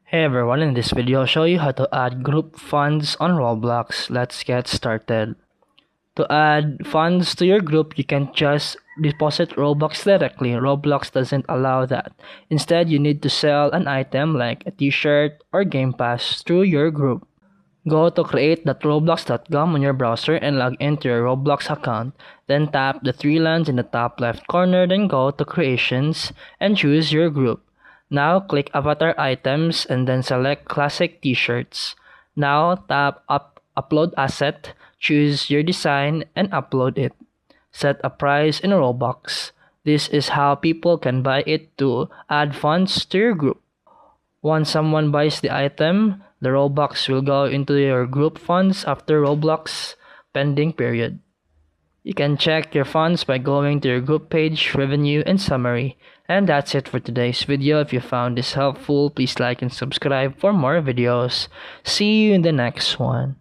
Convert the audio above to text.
Hey everyone, in this video I'll show you how to add group funds on Roblox. Let's get started. To add funds to your group, you can't just deposit Robux directly. Roblox doesn't allow that. Instead, you need to sell an item like a t-shirt or Game Pass through your group. Go to create.roblox.com on your browser and log into your Roblox account. Then tap the three lines in the top left corner, then go to Creations and choose your group. Now click Avatar Items and then select Classic T-shirts. Now tap Upload Asset, choose your design and upload it. Set a price in Robux. This is how people can buy it to add funds to your group. Once someone buys the item, the Robux will go into your group funds after Roblox pending period. You can check your funds by going to your group page, revenue, and summary. And that's it for today's video. If you found this helpful, please like and subscribe for more videos. See you in the next one.